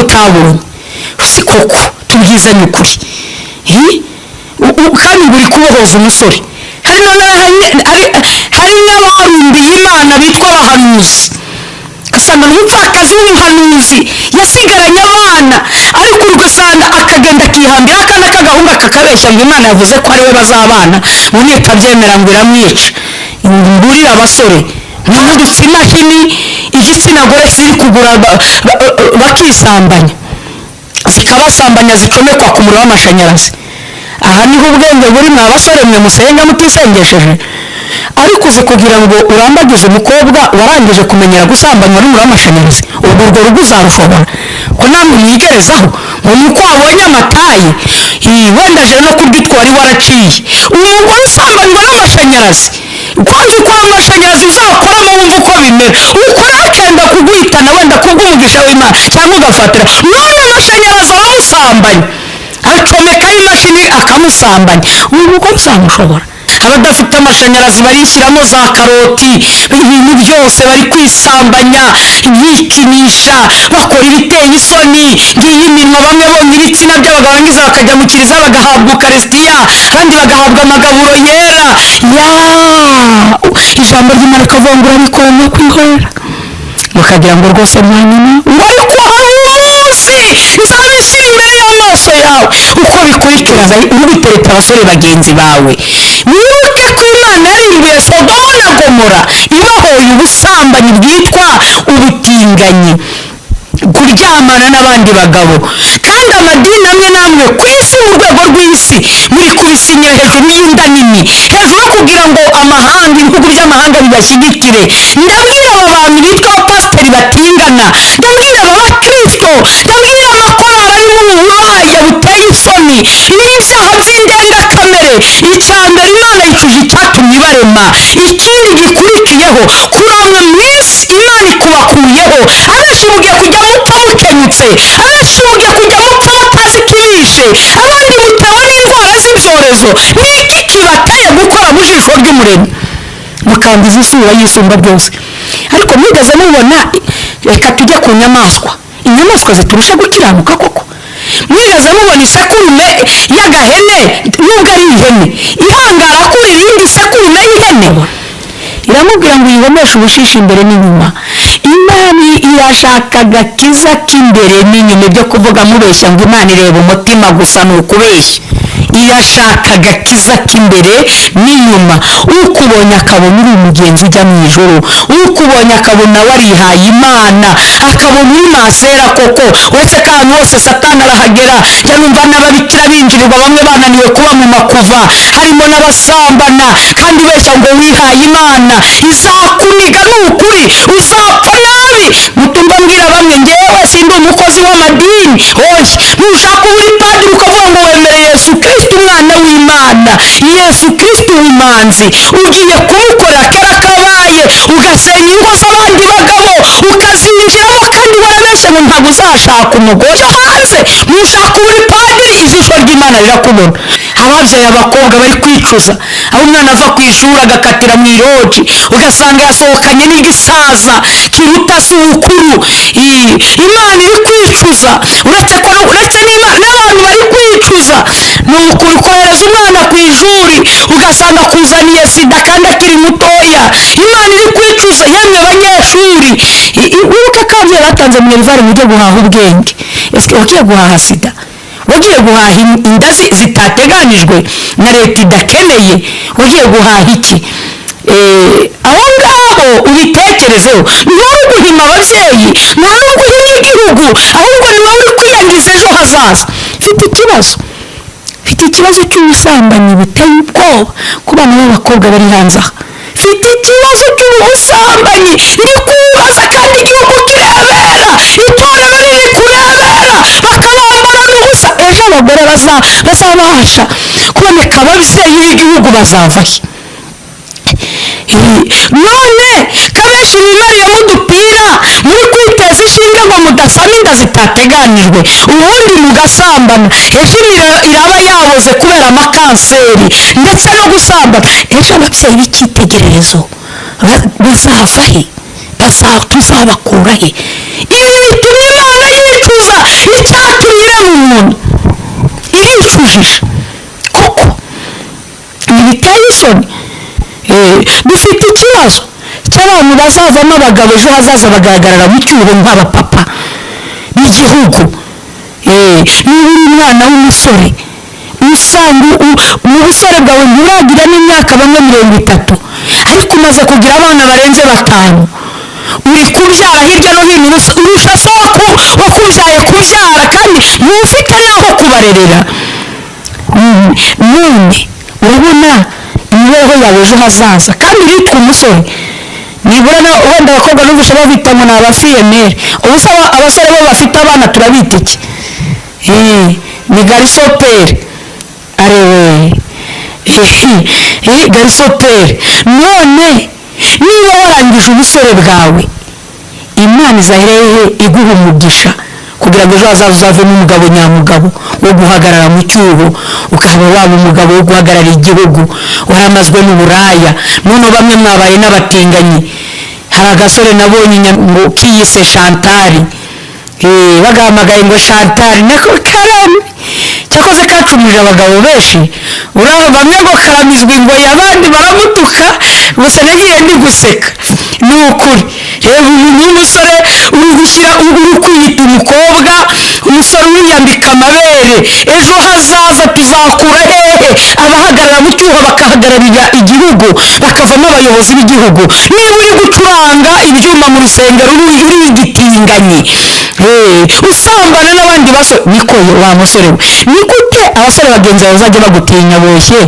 mutabonye si koko tubwizanye ukuri kandi buri kubohoza umusore hari n'abarumbiye Imana bitwa abahanuzi ugasanga n'umupfakazi w'umuhanuzi yasigaranye abana ariko ugasanga akagenda akihambira akana k'agahungu kakabeshya ngo Imana yavuze ko ari we bazabana ngo nitabyemera ngo iramwica. Mburira abasore mwihudutse imashini igitsina gore kiri kugura bakisambanya zikabasambanya zicomekwa ku muriro w'amashanyarazi. Aha niho ubwenge buri mwa basore mwe musenga mutisengesheje. Ariko uzi kugira ngo urambagize umukobwa warangije kumenyera gusambanywa n'umuriro w'amashanyarazi urwo rugo uzarushobora ko namwe mwigerezaho ngo nuko wabonye amataye wenda aje no kubyitwara waraciye umugore usambanywa n'amashanyarazi kwanza uko amashanyarazi uzakoramo wumva uko bimera ukora akenda kuguhitana wenda kubw'umugisha w'Imana cyangwa ugafatira none amashanyarazi aramusambanya acomekaho imashini akamusambanya ubwo uzamushobora. Abadafite amashanyarazi barishyiramo za karoti ibintu byose bari kwisambanya bikinisha bakora ibiteye isoni ngiyi iminwa bamwe bonye ibitsina byabo barangiza bakajya mu kiliziya bagahabwa ukarisitiya kandi bagahabwa amagaburo yera ijambo ry'Imana rikavuga ngo urabikora no kwihorera mukagira ngo rwose mwanyuma ariko hari umunsi nzabishyira imbere y'amaso yawe uko bikurikirana ubitereta abasore bagenzi bawe. Mwibuke ko Imana yarimbuye Sodomu na Gomora ibahoye ubusambanyi bwitwa ubutinganyi kuryamana n'abandi bagabo kandi amadini amwe namwe ku isi mu rwego rw'isi muri kubisinyira hejuru y'inda nini hejuru kugira ngo amahanga ibihugu by'amahanga bibashyigikire. Ndabwira abo bantu bitwa abapasiteri batingana, ndabwira abakristo, ndabwira amakorali arimo uburaya buteye isoni n'ibyaha by'indengakamere. Icya mbere Imana yicuje icyatumye ibarema, ikindi gikurikiyeho kuramwa mu isi Imana ikubakuyeho. Abenshi mugiye kujya mupfa mukenyutse, abenshi mugiye kujya mupfa mutazi ikibishe, abandi mutewe n'indwara z'ibyorezo. Ni iki kibateye gukora mu jisho ry'Umuremyi mukangiza isura y'isumba byose? Ariko mwigeze mubona, reka tujye ku nyamaswa, inyamaswa ziturusha gukiranuka koko? Mwigeze mubona isekurume y'agahene nubwo ari ihene ihangara kuri irindi sekurume y'ihene? Iramubwira ngo uyihomeshe ubushishi imbere n'inyuma. Imana irashaka agakiza k'imbere n'inyuma. Ibyo kuvuga mubeshya ngo Imana ireba umutima gusa ni ukubeshya. Irashaka agakiza k'imbere n'inyuma. Ukubonye akabona uri umugenzi ujya mu ijuru, ukubonye akabona warihaye Imana, akabona uri masera koko. Uretse ko ahantu hose Satani arahagera, jya numva n'ababikira binjirirwa bamwe bananiwe kuba mu makuva, harimo n'abasambana kandi ubeshya ngo wihaye Imana izakuniga n'ukuri uzapfa nabi. Mutumva mbwira bamwe ngewe sindi umukozi w'amadini. Oya, nushaka uri padiri ukavuga ngo wemere Yesu Kristo umwana w'Imana, Yesu Kristo w'imanzi, ugiye kumukorera kera kabaye ugasenya ingo z'abandi bagabo ukazinjiramo kandi warabeshye ngo ntabwo uzashaka umugore hanze. Nushaka uri padiri ijisho ry'Imana rirakubona. Ababyeyi abakobwa bari kwicuza, aho umwana ava ku ishuri agakatira mu iroji ugasanga yasohokanye n'igisaza kiruta si ukuru. Imana iri kwicuza, uretse n'Imana n'abantu bari kwicuza. Ni ukuri kohereza umwana ku ishuri ugasanga kuzaniye sida kandi akiri mutoya. Imana iri kwicuza. Yemwe banyeshuri, wibuke ko ababyeyi batanze minerivare mujye guhaha ubwenge. Ese wagiye guhaha sida? Wagiye guhaha inda zitateganijwe na leta idakeneye? Wagiye guhaha iki? Aho ngaho ubitekerezeho. Niwe guhima ababyeyi, niwe guhima igihugu, ahubwo niwe uri kwiyangiza ejo hazaza. Mfite ikibazo cy'ubusambanyi buteye ubwoba ku bana b'abakobwa bari hanze aha. Mfite ikibazo cy'ubusambanyi ndi kubaza kandi igihugu kirebera, itorero riri kurebera, bakabambara n'ubusa. Ejo abagore bazabasha kuboneka ababyeyi b'igihugu bazavahe? None kabenshi mwimariye mudupira muri kwiteza ishinge ngo mudasama inda zitateganijwe ubundi mugasambana. Ejo iraba yaboze kubera amakanseri ndetse no gusambana. Ejo ababyeyi b'icyitegererezo bazavahe? Tuzabakura he? Ibi bituma Imana yicuza umubujije koko ntibiteye isoni. Dufite ikibazo cy'abantu bazavamo abagabo ejo hazaza bagahagarara mu cyuho nk'abapapa b'igihugu. niba uri umwana w'umusore usanga mu busore bwawe nturagira n'imyaka bamwe 30 ariko umaze kugira abana barenze 5 uri kubyara hirya no hino urusha so wakubyaye kubyara kandi ntufite n'aho kubarerera. none urabona imibereho yawe ejo hazaza kandi witwa umusore. nibura wenda abakobwa n'ubusha babita ngo ni abafiyemere. ubusa abasore bo bafite abana turabita iki? ni garisopere. arewe garisopere. none niba warangije ubusore bwawe Imana izaheraho iguha umugisha kugira ngo ejo hazaza uzavemo umugabo nyamugabo wo guhagarara mu cyuho, ukaba waba umugabo wo guhagarara igihugu. waramazwe n'uburaya none bamwe mwabaye n'abatinganyi. hari agasore nabonye ngo kiyise Shantal, bagahamagaye ngo Shantal nako karame cyakoze kacumuje abagabo benshi. uraba bamwe ngo karamizwa ingoyi abandi baramutuka. gusa nagiye ndi guseka ni ukuri. reba umuntu w'umusore uri gushyira uri kwiyita umukobwa, umusore wiyambika amabere. ejo hazaza tuzakura hehe abahagarara mu cyuho bakahagararira igihugu bakavamo abayobozi b'igihugu? niba uri gucuranga ibyuma mu rusengero uri igitinganyi usambana n'abandi basore, niko wa musore we ni gute abasore bagenzi bawe bazajya bagutinya boshye?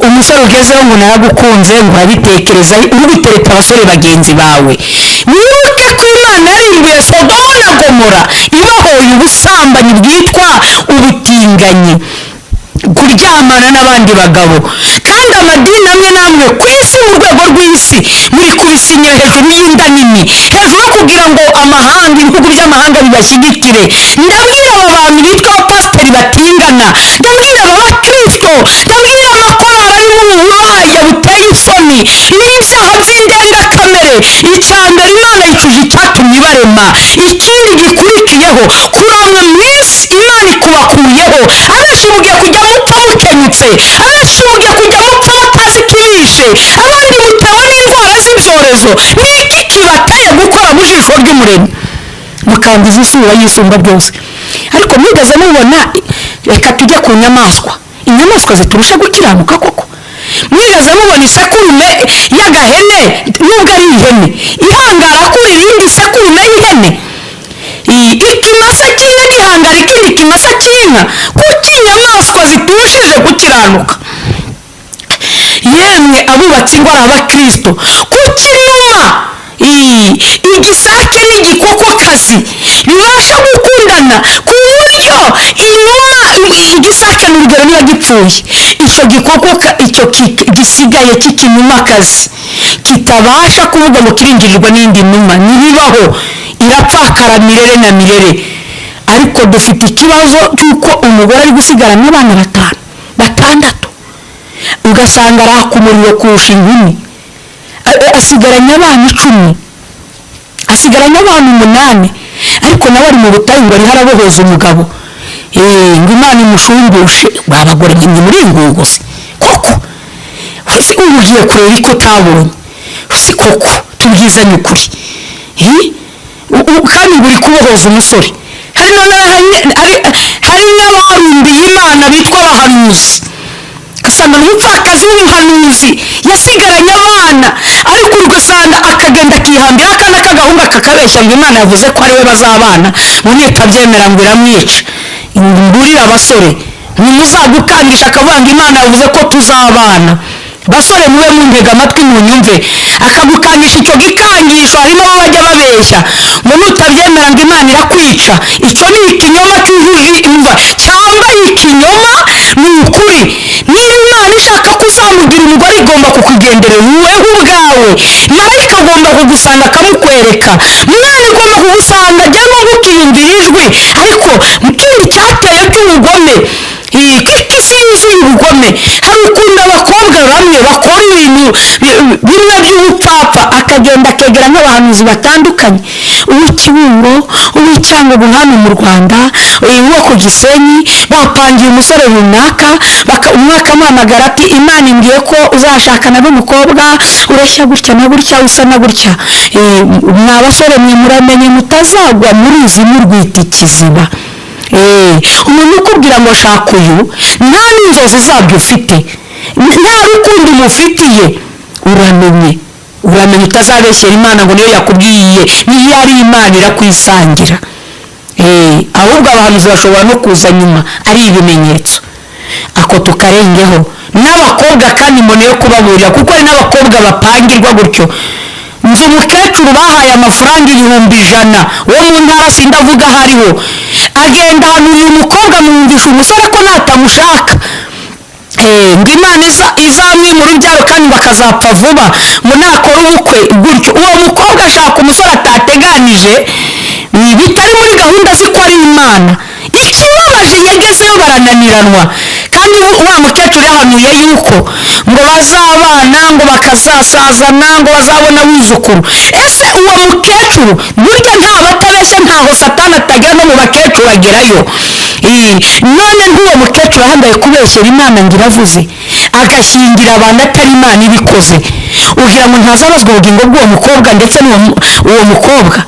umusore ugezeho ngo naragukunze ngo urabitekereza uri gutereta abasore bagenzi bawe. wibuke ko Imana yarimbuye Sodomu na Gomora ibahoye ubusambanyi bwitwa ubutinganyi, kuryamana n'abandi bagabo. kandi amadini amwe n'amwe ku isi mu rwego rw'isi muri kubisinyira hejuru y'inda nini, hejuru yo kugira ngo amahanga ibihugu by'amahanga bibashyigikire. ndabwira abo bantu bitwa abapasiteri batingana, ndabwira abakristo, ndabwira amakorali arimo uburaya buteye isoni n'ibyaha by'indengakamere. icya mbere Imana yicuje icyatumye ibarema, ikindi gikurikiyeho kuramya mu isi Imana ikubakuyeho. abenshi mugiye kujya mupfa mukenyutse, abenshi mugiye kujya mupfa mutazi ikibishe, abandi mutewe n'indwara z'ibyorezo. ni iki kibateye gukora mu jisho ry'umuremyi mukangiza isura y'isumba byose? ariko mwigeze mubona, reka tujye ku nyamaswa, inyamaswa ziturusha gukiranuka koko? mwigeze mubona isekurume y'agahene nubwo ari ihene ihangara kuri irindi sekurume y'ihene? ikimasa cy'inka gihangara ikindi kimasa cy'inka? kuki inyamaswa ziturushije gukiranuka? yemwe abubatsi ngo ari abakristo, kuki inuma igisake n'igikokokazi bibasha gukundana ku buryo igisake n'urugero niba gipfuye icyo gikokoka icyo gisigaye cy'ikinumakazi kitabasha kuvuga ngo kirinjirirwa n'indi numa? ntibibaho, irapfakara mirere na mirere. ariko dufite ikibazo cy'uko umugore ari gusigarana abana 6 ugasanga arakumuriwe kurusha inkumi, asigaranye abana 10, asigaranye abana 8, ariko nawe ari mu butayu ngo ariho araboheza umugabo. ngo Imana imushumbushe. babagore ni muri ingungu se koko? ugiye kureba iko utabonye si koko? tubwizanye ukuri. kandi uri kubohoza umusore. hari n'abarumbiye Imana bitwa abahanuzi, ugasanga n'umupfakazi w'umuhanuzi yasigaranye abana, ariko ugasanga akagenda akihambira akana k'agahungu kakabeshya ngo Imana yavuze ko ari we bazabana, ubundi atabyemera ngo iramwica. mburira abasore ntimuzagukangisha akavuga ngo Imana yavuze ko tuzabana. basore mube muntega amatwi munyumve, akagukangisha icyo gikangisho harimo bajya babeshya ngo nutabyemera ngo Imana irakwica. icyo ni ikinyoma cyujuje imva, cyangwa ikinyoma ni ukuri. niba Imana ishaka kuzamubwira umugore igomba kukugenderera wowe ubwawe, marayika agomba kugusanga akamukwereka, Imana igomba kugusanga cyangwa gukiyumvira ijwi. ariko ikindi cyateye cy'ubugome, isi yuzuye ubugome. hari ukuntu abakobwa bamwe bakora ibintu bimwe by'ubupfapfa akagenda akegera nk'abahanuzi batandukanye, uw'Ikibungo, uw'Icyangugu hano mu Rwanda, uwo ku Gisenyi, bapangiye umusore runaka, umwe akamuhamagara ati Imana imbwiye ko uzashakana n'umukobwa ureshya gutya na gutya, usa na gutya, mwa basore mwe muramenye mutazagwa muri izi murwita ikiziba. Umuntu ukubwira ngo shaka uyu nta n'inzozi zabyo ufite, nta rukundo umufitiye, uramenye utazabeshyera Imana ngo niyo yakubwiye, niyo ari Imana irakwisangira. Ahubwo abahanuzi bashobora no kuza nyuma ari ibimenyetso. Ako tukarengeho n'abakobwa kandi mbone yo kubaburira, kuko hari n'abakobwa bapangirwa gutyo. Nzi umukecuru bahaye amafaranga 100,000 wo mu ntara sindavuga hariho, agenda ahantu uyu mukobwa mwumvisha umusore ko natamushaka, ngo Imana izamwima urubyaro kandi bakazapfa vuba, ngo nakora ubukwe gutyo. Uwo mukobwa ashaka umusore atateganije, bitari muri gahunda ziko ari Imana. Ikibabaje yagezeyo barananiranwa, kandi wa mukecuru yahanuye yuko ngo bazabana, ngo bakazasazana, ngo bazabona abuzukuru. Ese uwo mukecuru burya ntabatabeshya, ntaho Satani atagera no mu bakecuru agerayo. None nk'uwo mukecuru ahambaye kubeshyera Imana ngo iravuze, agashyingira abantu atari Imana ibikoze, ugira ngo ntazabazwa ubugingo bw'uwo mukobwa ndetse n'uwo mukobwa.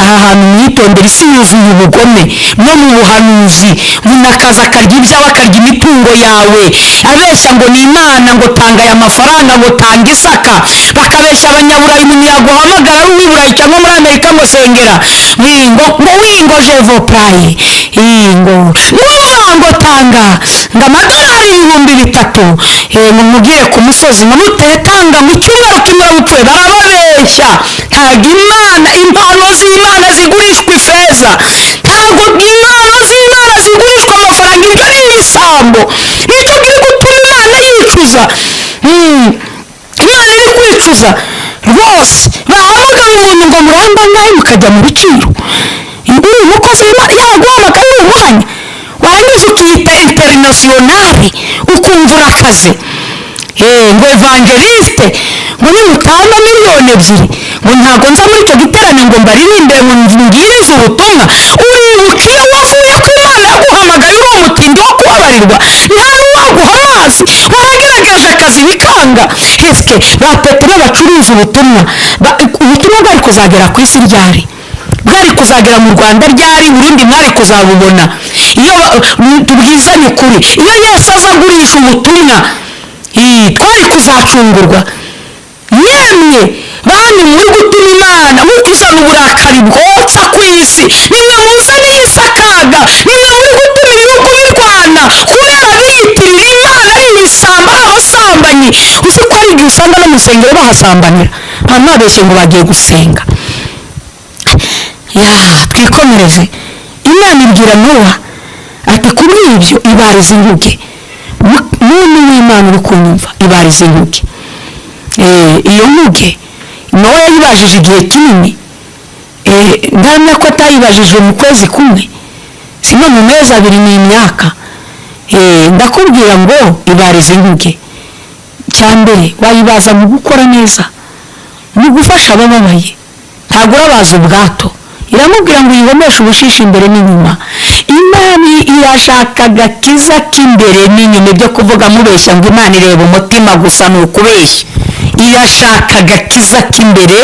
Aha hantu mwitondera, isi yuzuye ubugome no mu buhanuzi. Munakaza akarya ibyawe, akarya imitungo yawe, abeshya ngo ni Imana, ngo tanga aya mafaranga, ngo tanga isaka. Bakabeshya abanyaburayi, umuntu yaguhamagara ari uw'Iburayi cyangwa muri Amerika ngo sengera, ngo jevo praye, ngo tanga ngo amadolari 3,000, ngo mugire ku musozi, ngo mutetanga ngo icyumweru kimwe upfuye. Barababeshya. Ntabwo Imana, impano z'Imana zigurishwa ifeza, ntabwo impano z'Imana zigurishwa amafaranga. Ibyo ni ibisambo, nicyo kiri gutuma Imana yicuza. Imana iri kwicuza rwose. Bahamagara umuntu ngo muramba nawe mukajya mu biciro. Uyu mukozi w'Imana yaguhamagara uyu mwanya, warangiza ukiyita interinasiyonari, ukumva urakaze. Ngo evangeliste, ngo nimutanga 2,000,000, ngo ntabwo nza muri icyo giterane ngo mbaririmbire ngo ngirize ubutumwa. Uribuka iyo wavuye ku Imana yaguhamagaye uri umutindi wo kubabarirwa, nta n'uwaguha amazi, waragaragaje akazi bikanga. Ese ba Petero bacuruza ubutumwa bwari kuzagera ku isi ryari? Bwari kuzagera mu Rwanda ryari? Burundi mwari kuzabubona? Iyo tubwizanye ukuri, iyo Yesu aza agurisha ubutumwa, twari kuzacungurwa. Yemwe bandi muri gutuma Imana mukizana uburakari bwotsa ku isi, nimwe muzaniye isakaga, nimwe muri gutuma ibihugu birwana kubera biyitirira Imana ari ibisambo, ari abasambanyi. Uzi ko hari igihe usanga no mu nsengero bahasambanira, abantu babeshye ngo bagiye gusenga. Twikomereze. Imana ibwira Nowa ati kuri ibyo ibariza inkuge. Muntu w'Imana uri kunyumva, ibariza inkuge. Iyo nkuge Nowa yayibajije igihe kinini, ntamenya ko atayibajije mu kwezi kumwe, si no mu mezi 2 n'imyaka. Ndakubwira ngo ibariza inkuge. Cyambere wayibaza mu gukora neza, mu gufasha abababaye, ntabwo urabaza ubwato. Iramubwira ngo yihomeshe ubushishi imbere n'inyuma. Imana irashaka agakiza k'imbere n'inyuma. Ibyo kuvuga mubeshya ngo Imana ireba umutima gusa ni ukubeshya. Irashaka agakiza k'imbere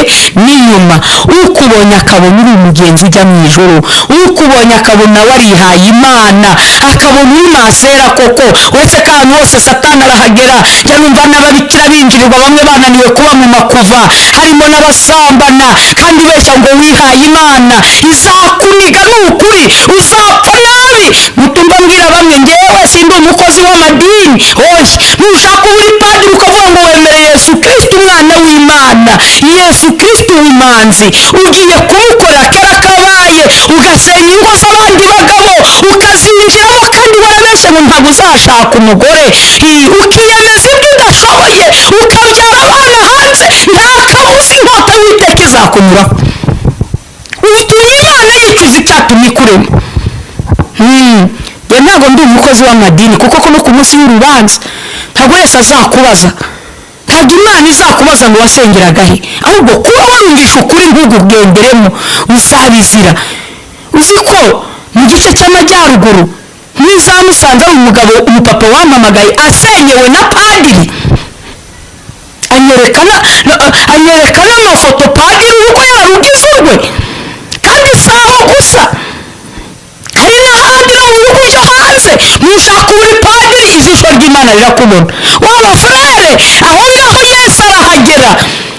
n'inyuma. Ukubonye akabona uri umugenzi ujya mu ijoro, ukubonye akabona warihaye Imana, akabona uri masera koko. Uretse ko ahantu hose Satani arahagera. Jya numva n'ababikira binjirirwa, bamwe bananiwe kuba mu makuva, harimo n'abasambana, kandi beshya ngo wihaye Imana izakuniga. Ni ukuri uzapfa nabi. Mutumva mbwira bamwe, ngewe sindi umukozi w'amadini. Oya, nushaka uri padiri ukavuga ngo wemere Yesu Kristo umwana w'Imana, Yesu Kristo w'imanzi, ugiye kumukorera kera kabaye, ugasenya ingo z'abandi bagabo, ukazinjiramo kandi warabeshye ngo ntabwo uzashaka umugore, ukiyemeza ibyo udashoboye, ukabyara abana hanze, nta kabuza inkota y'Uwiteka izakunyuraho. Utumye Imana yicuza icyatumye ikurema. Ntabwo ndi umukozi w'amadini, kuko no ku munsi w'urubanza ntabwo wese azakubaza, ntabwo imana izakubaza ngo wasengeraga he, ahubwo kuba warumvisha ukuri ntugugenderemo uzabizira. uzi ko mu gice cy'amajyaruguru nk'iza Musanze ari umupapa wampamagaye asenyewe na padiri, anyereka n'amafoto padiri uko yarugizurwe, kandi si aho gusa, hari n'ahandi no mu bihugu byo hanze mushaka uri padiri ijisho ry'Imana rirakubona. waba frere aho ngaho Yesu arahagera,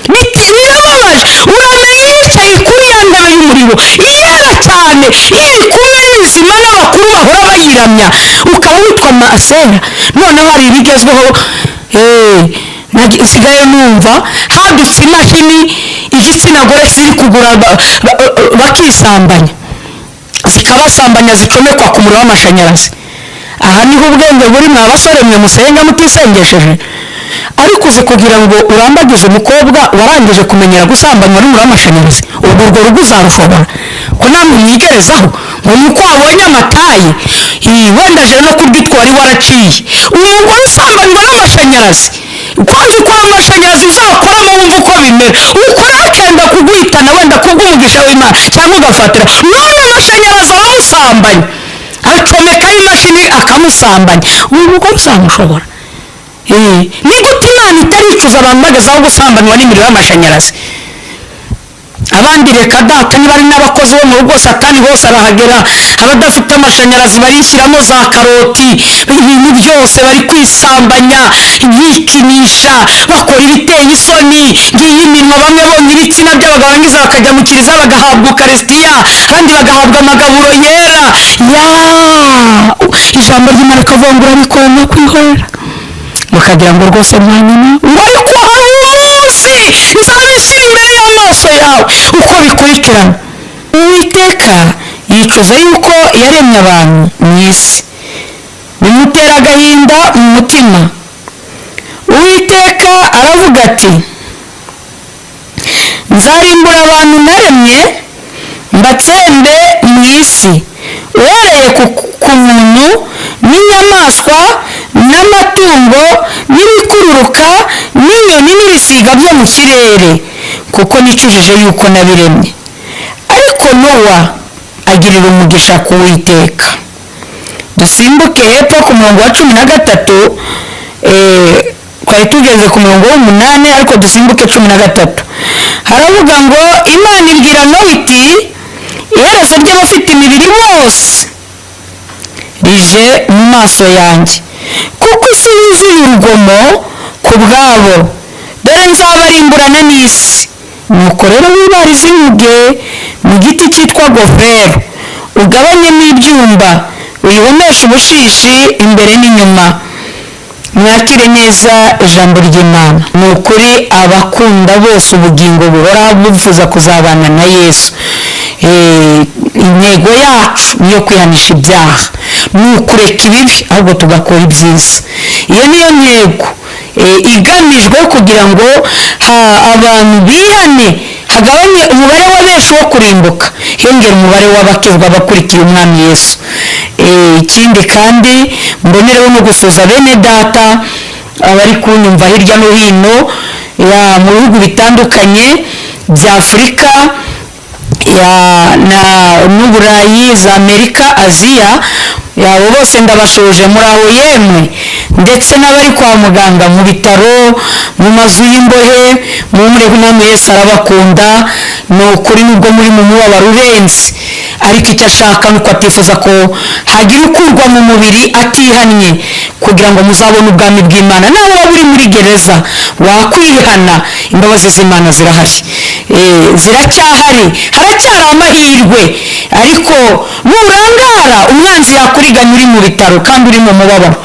birababaje. uramenya yicaye kuri ya ntebe y'umuriro iyera cyane, iri kumwe n'ibizima n'abakuru bahora bayiramya, ukaba witwa masera. noneho hari ibigezweho, nsigaye numva hadutse imashini igitsina gore kiri kugura bakisambanya, zikabasambanya zicomekwa ku muriro w'amashanyarazi. aha niho ubwenge buri, mwa basore mwe musenga mutisengesheje. ariko uzi kugira ngo urambagize umukobwa warangije kumenyera gusambanywa n'umuriro w'amashanyarazi, ubwo urwo rugo uzarushobora? ko namwe mwigerezaho ngo nuko wabonye amataye, wenda je no kurwitwa wari waraciye. umugore usambanywa n'amashanyarazi, kwanza uko amashanyarazi uzakoramo wumva uko bimera, ukora akenda kuguhitana wenda kubw'umugisha w'Imana cyangwa ugafatira. none amashanyarazi aramusambanya, acomekaho imashini akamusambanya, uyu mugore uzamushobora? ni gute Imana itaricuza abantu bagezaho gusambanywa n'imiriro y'amashanyarazi? abandi reka data niba ari n'abakozi bo mu rugo satani bose arahagera, abadafite amashanyarazi barishyiramo za karoti, ibintu byose bari kwisambanya, bikinisha, bakora ibiteye isoni, ngiyi iminwa, bamwe bonye ibitsina by'abagabo barangiza bakajya mu kiliziya bagahabwa ukarisitiya, abandi bagahabwa amagaburo yera. ijambo ry'Imana rikavuga ngo urabikora no kwihorera, mukagira ngo rwose mwanyuma ngo ariko hari umunsi nzabishyira imbere y'amaso yawe uko bikurikirana. Uwiteka yicuza yuko yaremye abantu mu isi, bimutera agahinda mu mutima. Uwiteka aravuga ati, nzarimbura abantu naremye mbatsembe mu isi, uhereye ku muntu n'inyamaswa n'amatungo n'ibikururuka n'inyoni n'ibisiga byo mu kirere, kuko nicujije yuko nabiremye. ariko Nowa agirira umugisha ku Uwiteka. dusimbuke hepfo ku murongo wa 13, twari tugeze ku murongo w'8, ariko dusimbuke 13. haravuga ngo Imana ibwira Nowa iti, iherezo ry'abafite imibiri bose rije mu maso yanjye, kuko isi yuzuye urugomo ku bwabo, dore nzabarimburana n'isi. nuko rero wibarize inkuge mu giti cyitwa gofero, ugabanyemo ibyumba, uyihomeshe ubushishi imbere n'inyuma. mwakire neza ijambo ry'Imana. ni ukuri abakunda bose ubugingo buhora bifuza kuzabana na Yesu, intego yacu niyo kwihanisha ibyaha, ni ukureka ibibi ahubwo tugakora ibyiza. iyo niyo ntego igamijwe kugira ngo abantu bihane, hagabanye umubare w'abenshi wo kurimbuka, hiyongera umubare w'abakizwa bakurikiye umwami Yesu. ikindi kandi mbonereho no gusuza bene data abari kunyumva hirya no hino mu bihugu bitandukanye bya Afurika n'Uburayi, za Amerika, Aziya, yabo bose ndabashuje muri aho yemwe, ndetse n'abari kwa muganga, mu bitaro, mu mazu y'imbohe, mumurebe namwe Yesu arabakunda. ni ukuri nubwo muri mu mubabaro urenze, ariko icyo ashaka nuko atifuza ko hagira ukurwa mu mubiri atihannye, kugira ngo muzabone ubwami bw'Imana. nawe waba uri muri gereza wakwihana, imbabazi z'Imana zirahari, ziracyahari, haracyari amahirwe. ariko nurangara umwanzi yakuriganya uri mu bitaro kandi uri mu mubabaro.